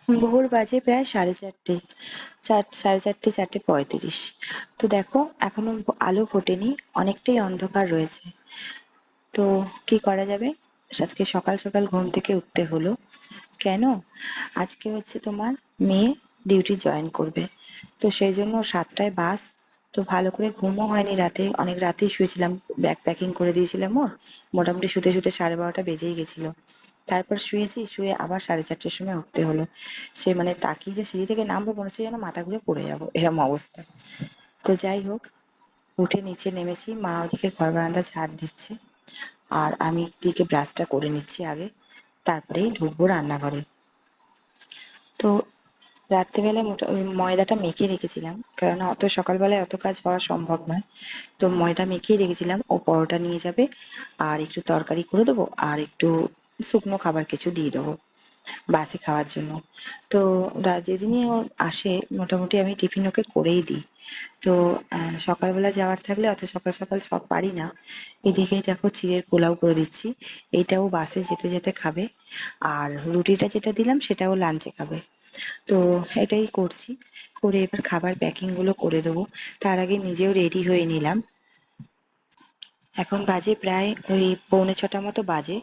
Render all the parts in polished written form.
ভোর বাজে প্রায় 4:30, 4:30, 4:35। তো দেখো এখনো আলো ফোটেনি, অনেকটাই অন্ধকার রয়েছে। তো কি করা যাবে? আজকে সকাল সকাল ঘুম থেকে উঠতে হলো। কেন? আজকে হচ্ছে তোমার মেয়ে ডিউটি জয়েন করবে। তো সেই জন্য 7টায় বাস। তো ভালো করে ঘুমও হয়নি রাতে, অনেক রাতেই শুয়েছিলাম, ব্যাগ প্যাকিং করে দিয়েছিলাম ওর। মোটামুটি শুতে শুতে 12:30টা বেজেই গেছিল। তারপর শুয়েছি, শুয়ে আবার 4:30টার সময় উঠতে হলো। সে মানে তাকিয়ে যে সিঁড়ি থেকে নামবো মনে হচ্ছে যেন মাথা ঘুরে পড়ে যাবো, এরকম অবস্থা। তো যাই হোক, উঠে নিচে নেমেছি, মা ওদিকে ঘর বারান্দা ঝাড় দিচ্ছে, আর আমি এদিকে ব্রাশটা করে নিচ্ছি আগে, তারপরেই ঢুকবো রান্নাঘরে। তো রাত্রেবেলায় ওই ময়দাটা মেখে রেখেছিলাম, কারণ অত সকালবেলায় অত কাজ হওয়া সম্ভব নয়। তো ময়দা মেখেই রেখেছিলাম, ও পরোটা নিয়ে যাবে, আর একটু তরকারি করে দেবো, আর একটু শুকনো খাবার কিছু দিয়ে দেবো বাসে খাওয়ার জন্য। তো যেদিনই ও আসে মোটামুটি আমি টিফিন ওকে করেই দিই। তো সকালবেলা যাওয়ার থাকলে অত সকাল সকাল সব পারি না। এদিকে দেখো চিড়ের পোলাও করে দিচ্ছি, এইটাও বাসে যেতে যেতে খাবে। আর রুটিটা যেটা দিলাম সেটাও লাঞ্চে খাবে। তো এটাই করছি, করে এবার খাবার প্যাকিং গুলো করে দেবো। তার আগে নিজেও রেডি হয়ে নিলাম। এখন বাজে প্রায় ওই 6:45 মতো বাজে।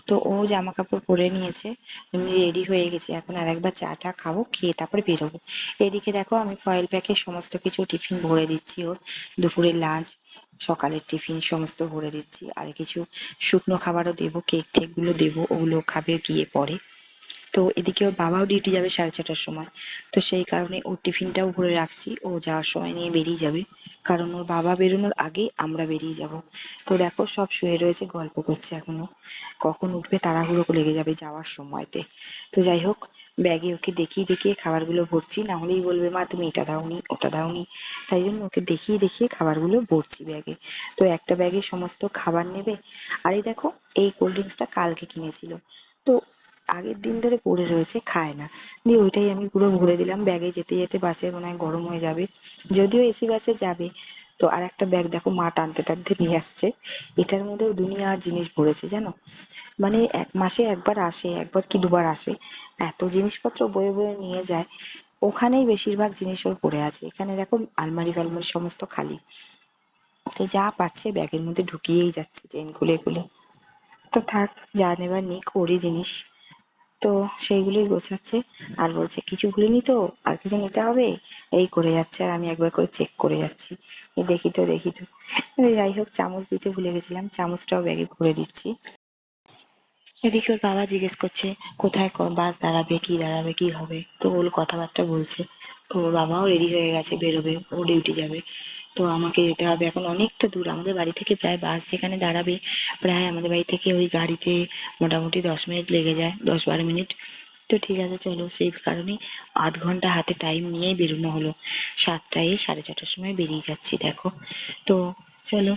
তো ও জামা কাপড় পরে নিয়েছে, আমি রেডি হয়ে গেছি, এখন আর একবার চা টা খাবো, খেয়ে তারপরে বেরোবো। এদিকে দেখো আমি ফয়েল প্যাকে সমস্ত কিছু টিফিন ভরে দিচ্ছি ওর, দুপুরের লাঞ্চ, সকালের টিফিন সমস্ত ভরে দিচ্ছি, আর কিছু শুকনো খাবারও দেবো, কেক টেক গুলো দেবো, ওগুলো খাবে গিয়ে পরে। তো এদিকে ওর বাবাও ডিউটি যাবে 6:30টার সময়। তো সেই কারণে ওর টিফিনটাও ভরে রাখছি, ও যাওয়ার সময় নিয়ে বেরিয়ে যাবে, কারণ ওর বাবা বেরোনোর আগেই আমরা বেরিয়ে যাব। তো দেখো সব শুয়ে রয়েছে, গল্প করছে এখনো, কখন উঠবে তাড়াহুড়ো লেগে যাবে যাওয়ার সময়তে। তো যাই হোক, ব্যাগে ওকে দেখিয়ে দেখিয়ে খাবারগুলো ভরছি, না হলেই বলবে মা তুমি এটা দাওনি ওটা দাওনি। তাই জন্য ওকে দেখিয়ে দেখিয়ে খাবারগুলো ভরছি ব্যাগে। তো একটা ব্যাগে সমস্ত খাবার নেবে। আর এই দেখো, এই কোল্ড ড্রিঙ্কসটা কালকে কিনেছিল, তো আগের দিন ধরে পড়ে রয়েছে, খায় না। দিয়ে ওইটাই আমি পুরো ভরে দিলাম ব্যাগে, যেতে যেতে বাসে মনে হয় গরম হয়ে যাবে, যদিও এসি বাসে যাবে। তো আর একটা ব্যাগ দেখো মা টানতে টানতে নিয়ে আসছে, এটার মধ্যেও দুনিয়ার জিনিস ভরেছে জানো। মানে এক মাসে একবার আসে, একবার কি দুবার আসে, এত জিনিসপত্র বয়ে বয়ে নিয়ে যায়। ওখানেই বেশিরভাগ জিনিস ওর পড়ে আছে, এখানে দেখো আলমারি ফালমারি সমস্ত খালি। তো যা পাচ্ছে ব্যাগের মধ্যে ঢুকিয়েই যাচ্ছে চেন খুলে খুলে। তো থাক, যা নেবার নিক, ওরই জিনিস। তো সেইগুলোই গোছাচ্ছে, আর বলছে কিছু ভুলিনি তো, আর কিছু নিতে হবে, এই করে যাচ্ছে, আর আমি একবার করে চেক করে যাচ্ছি, এই দেখি তো দেখি তো। যাই হোক, চামচ দিতে ভুলে গেছিলাম, চামচটাও ব্যাগে ভরে দিচ্ছি। এদিকে ওর বাবা জিজ্ঞেস করছে কোথায় বাস দাঁড়াবে, কি দাঁড়াবে, কি হবে, তো ওর কথাবার্তা বলছে। তো ওর বাবাও রেডি হয়ে গেছে, বেরোবে, ও ডিউটি যাবে। তো আমাকে যেতে হবে, এখন অনেকটা দূর আমাদের বাড়ি থেকে, প্রায় বাস যেখানে দাঁড়াবে প্রায় আমাদের বাড়ি থেকে ওই গাড়িতে মোটামুটি 10 মিনিট লেগে যায়, 10-12 মিনিট। তো ঠিক আছে চলো, সেই কারণেই আধ ঘন্টা হাতে টাইম নিয়েই বেরোনো হলো। 7টায় 4:30টার সময় বেরিয়ে যাচ্ছি দেখো। তো চলো,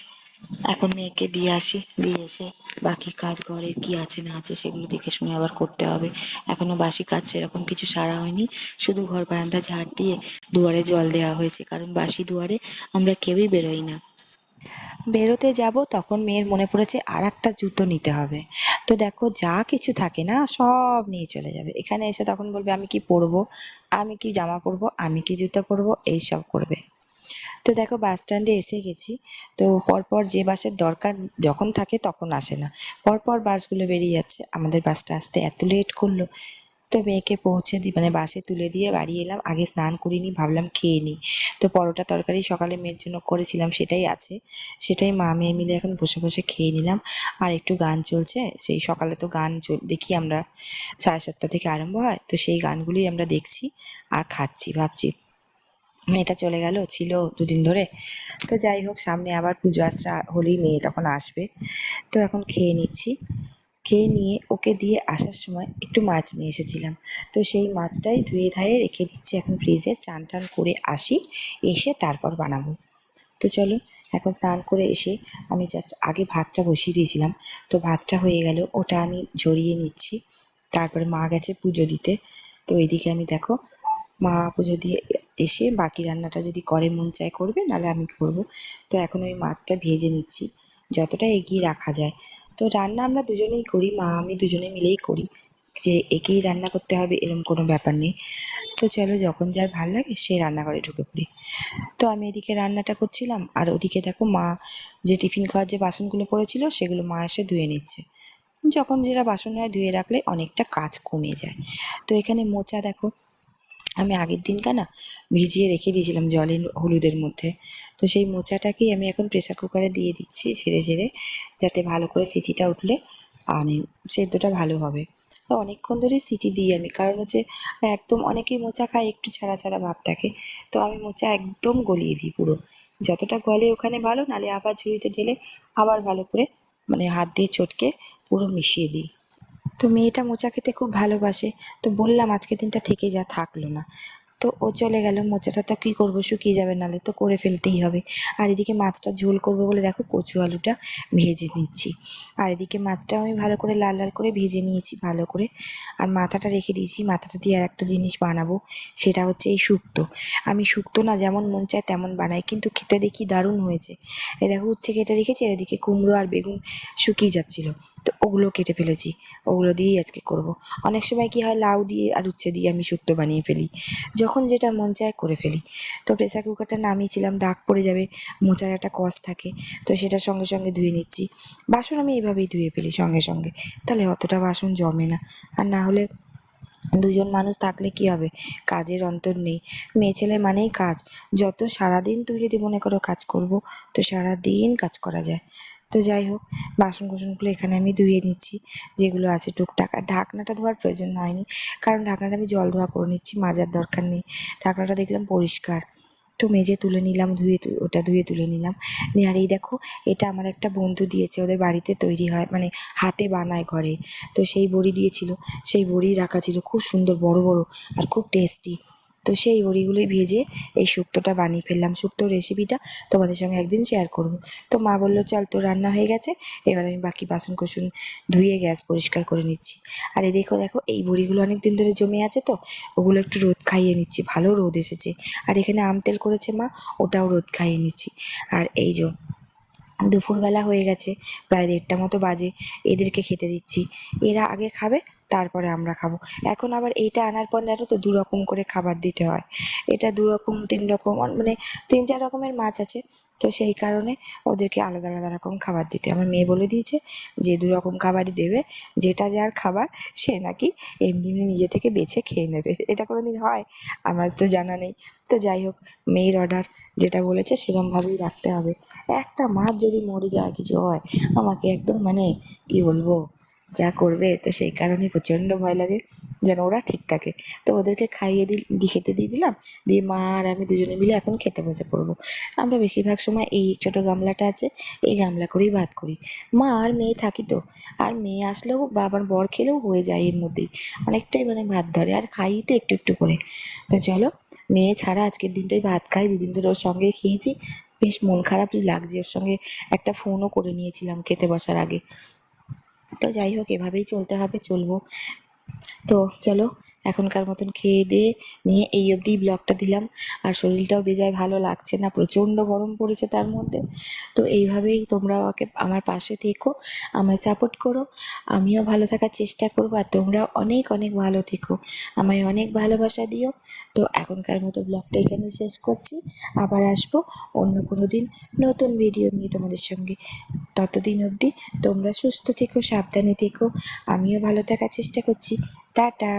এখন মেয়েকে দিয়ে আসি, দিয়ে এসে বাকি কাজ ঘরে কি আছে না আছে সেগুলো দেখে শুনে আবার করতে হবে। এখনো বাসি কাজ সেরকম কিছু সারা হয়নি, শুধু ঘর বারান্দা ঝাড় দিয়ে দুয়ারে জল দেওয়া হয়েছে, কারণ বাসি দুয়ারে আমরা কেউই বেরোই না। বেরোতে যাব তখন মেয়ের মনে পড়েছে আর একটা জুতো নিতে হবে। তো দেখো যা কিছু থাকে না সব নিয়ে চলে যাবে, এখানে এসে তখন বলবে আমি কি পরবো, আমি কি জামা পরবো, আমি কি জুতো পরবো, এইসব করবে। তো দেখো বাস স্ট্যান্ডে এসে গেছি। তো পরপর যে বাসের দরকার যখন থাকে তখন আসে না, পরপর বাসগুলো বেরিয়ে যাচ্ছে, আমাদের বাসটা আসতে এত লেট করলো। তো মেয়েকে পৌঁছে দিই মানে বাসে তুলে দিয়ে বাড়ি এলাম, আগে স্নান করিনি, ভাবলাম খেয়ে নিই। তো পরোটা তরকারি সকালে মেয়ের জন্য করেছিলাম সেটাই আছে, সেটাই মা মেয়ে মিলে এখন বসে বসে খেয়ে নিলাম। আর একটু গান চলছে, সেই সকালে তো গান দেখি আমরা, 7:30 থেকে আরম্ভ হয়, তো সেই গানগুলোই আমরা দেখছি আর খাচ্ছি, ভাবছি মেয়েটা চলে গেল, ছিল 2 দিন ধরে। তো যাই হোক, সামনে আবার পুজো আসছে, হলেই মেয়ে তখন আসবে। তো এখন খেয়ে নিচ্ছি, খেয়ে নিয়ে ওকে দিয়ে আসার সময় একটু মাছ নিয়ে এসেছিলাম। তো সেই মাছটাই ধুয়ে ধায়ে রেখে দিচ্ছি এখন ফ্রিজে, চান টান করে আসি, এসে তারপর বানাবো। তো চলো, এখন স্নান করে এসে আমি জাস্ট আগে ভাতটা বসিয়ে দিয়েছিলাম, তো ভাতটা হয়ে গেল, ওটা আমি ঝরিয়ে নিচ্ছি। তারপরে মা গেছে পুজো দিতে। তো এইদিকে আমি দেখো, মা পুজো দিয়ে এসে বাকি রান্নাটা যদি করে মন চায় করবে, নাহলে আমি করবো। তো এখন ওই মাছটা ভেজে নিচ্ছি, যতটা এগিয়ে রাখা যায়। তো রান্না আমরা দুজনেই করি, মা আমি দুজনে মিলেই করি। যে একেই রান্না করতে হবে এরকম কোনো ব্যাপার নেই। তো চলো যখন যার ভাল লাগে সে রান্নাঘরে ঢুকে পড়ি। তো আমি এদিকে রান্নাটা করছিলাম আর ওদিকে দেখো মা যে টিফিন খাওয়ার যে বাসনগুলো পড়েছিল সেগুলো মা এসে ধুয়ে নিচ্ছে। যখন যেটা বাসন হয় ধুয়ে রাখলে অনেকটা কাজ কমে যায়। তো এখানে মোচা দেখো আমি আগের দিনকার না ভিজিয়ে রেখে দিয়েছিলাম জলে হলুদের মধ্যে। তো সেই মোচাটাকেই আমি এখন প্রেসার কুকারে দিয়ে দিচ্ছি ঝেড়ে ঝেড়ে, যাতে ভালো করে সিটিটা উঠলে মানে সেদ্ধটা ভালো হবে। তো অনেকক্ষণ ধরে সিটি দিই আমি, কারণ হচ্ছে একদম অনেকেই মোচা খায় একটু ছাড়া ছাড়া ভাব থাকে। তো আমি মোচা একদম গলিয়ে দিই পুরো, যতটা গলে ওখানে ভালো, নালে আবার ঝুড়িতে ঢেলে আবার ভালো করে মানে হাত দিয়ে চটকে পুরো মিশিয়ে দিই। তো মেয়েটা মোচা খেতে খুব ভালোবাসে, তো বললাম আজকের দিনটা থেকে যা, থাকলো না। তো ও চলে গেল, মোচাটা তো কী করবো, শুকিয়ে যাবে, নাহলে তো করে ফেলতেই হবে। আর এদিকে মাছটা ঝোল করবো বলে দেখো কচু আলুটা ভেজে নিচ্ছি। আর এদিকে মাছটাও আমি ভালো করে লাল লাল করে ভেজে নিয়েছি ভালো করে। আর মাথাটা রেখে দিয়েছি, মাথাটা দিয়ে আর একটা জিনিস বানাবো, সেটা হচ্ছে এই শুক্তো। আমি শুক্তো না যেমন মন চায় তেমন বানাই, কিন্তু খেতে দেখি দারুণ হয়েছে। এই দেখো উচ্ছে কেটে রেখেছি, আর এদিকে কুমড়ো আর বেগুন শুকিয়ে যাচ্ছিলো, তো ওগুলো কেটে ফেলেছি, ওগুলো দিয়েই আজকে করব। অনেক সময় কি হয় লাউ দিয়ে আর উচ্ছে দিয়ে আমি শুক্তো বানিয়ে ফেলি, যখন যেটা মন চায় করে ফেলি। তো প্রেসার কুকারটা নামিয়েছিলাম, দাগ পড়ে যাবে, মোচার একটা কষ থাকে, তো সেটা সঙ্গে সঙ্গে ধুয়ে নিচ্ছি। বাসন আমি এভাবেই ধুয়ে ফেলি সঙ্গে সঙ্গে, তাহলে অতটা বাসন জমে না। আর না হলে দুজন মানুষ থাকলে কি হবে, কাজের অন্তর নেই। মেয়ে ছেলে মানেই কাজ। যত সারাদিন তুমি যদি মনে করো কাজ করব, তো সারাদিন কাজ করা যায়। তো যাই হোক, বাসন কোসনগুলো এখানে আমি ধুয়ে নিচ্ছি, যেগুলো আছে টুকটাক। আর ঢাকনাটা ধোয়ার প্রয়োজন হয়নি, কারণ ঢাকনাটা আমি জল ধোয়া করে নিচ্ছি, মাজার দরকার নেই। ঢাকনাটা দেখলাম পরিষ্কার, তো মেজে তুলে নিলাম, ওটা ধুয়ে তুলে নিলাম। নিয়ে আর এই দেখো, এটা আমার একটা বন্ধু দিয়েছে, ওদের বাড়িতে তৈরি হয়, মানে হাতে বানায় ঘরে। তো সেই বড়ি দিয়েছিল, সেই বড়ি রাখা ছিল খুব সুন্দর বড় বড় আর খুব টেস্টি। তো সেই বড়িগুলোই ভেজে এই শুক্তোটা বানিয়ে ফেললাম। শুক্তোর রেসিপিটা তোমাদের সঙ্গে একদিন শেয়ার করব। তো মা বললো চল তোর রান্না হয়ে গেছে, এবার আমি বাকি বাসন কোসন ধুয়ে গ্যাস পরিষ্কার করে নিচ্ছি। আর এই দেখো দেখো এই বড়িগুলো অনেক দিন ধরে জমে আছে, তো ওগুলো একটু রোদ খাইয়ে নিচ্ছি, ভালো রোদ এসেছে। আর এখানে আম তেল করেছে মা, ওটাও রোদ খাইয়ে নিচ্ছি। আর এই যে দুপুরবেলা হয়ে গেছে, প্রায় 1:30টা মতো বাজে, এদেরকে খেতে দিচ্ছি। এরা আগে খাবে, তারপরে আমরা খাবো। এখন আবার এইটা আনার পর জানো তো 2 রকম করে খাবার দিতে হয়। এটা 2 রকম 3 রকম মানে 3-4 রকমের মাছ আছে, তো সেই কারণে ওদেরকে আলাদা আলাদা রকম খাবার দিতে আমার মেয়ে বলে দিয়েছে যে 2 রকম খাবারই দেবে, যেটা যার খাবার সে নাকি এমনি এমনি নিজে থেকে বেছে খেয়ে নেবে। এটা কোনোদিন হয়? আমার তো জানা নেই। তো যাই হোক, মেয়ের অর্ডার যেটা বলেছে সেরমভাবেই রাখতে হবে। একটা মাছ যদি মরে যায় কিছু হয়, আমাকে একদম মানে কি বলবো, যা করবে। তো সেই কারণে প্রচণ্ড ভয় লাগে যেন ওরা ঠিক থাকে। তো ওদেরকে খাইয়ে খেতে দিয়ে দিলাম, দিয়ে মা আর আমি দুজনে মিলে এখন খেতে বসে পড়বো। আমরা বেশিরভাগ সময় এই ছোট গামলাটা আছে, এই গামলা করেই ভাত করি। মা আর মেয়ে থাকি তো, আর মেয়ে আসলেও বা আমার বর খেলেও হয়ে যায় এর মধ্যেই, অনেকটাই মানে ভাত ধরে, আর খাই তো একটু একটু করে। তো চলো, মেয়ে ছাড়া আজকের দিনটাই ভাত খাই, 2 দিন ধরে ওর সঙ্গে খেয়েছি, বেশ মন খারাপই লাগছে। ওর সঙ্গে একটা ফোনও করে নিয়েছিলাম খেতে বসার আগে। তো যাই হোক, এভাবেই চলতে হবে, চলবো। তো চলো, এখনকার মতন খেয়ে দিয়ে নিয়ে এই অবধি ব্লগটা দিলাম। আর শরীরটাও বেজায় ভালো লাগছে না, প্রচণ্ড গরম পড়েছে তার মধ্যে। তো এইভাবেই তোমরা আমাকে আমার পাশে থেকো, আমায় সাপোর্ট করো, আমিও ভালো থাকার চেষ্টা করবো, আর তোমরাও অনেক অনেক ভালো থেকো, আমায় অনেক ভালোবাসা দিও। তো এখনকার মতো ব্লগটা এখানে শেষ করছি, আবার আসবো অন্য কোনো দিন নতুন ভিডিও নিয়ে তোমাদের সঙ্গে। ততদিন অবধি তোমরা সুস্থ থেকো, সাবধানে থেকো, আমিও ভালো থাকার চেষ্টা করছি। টাটা।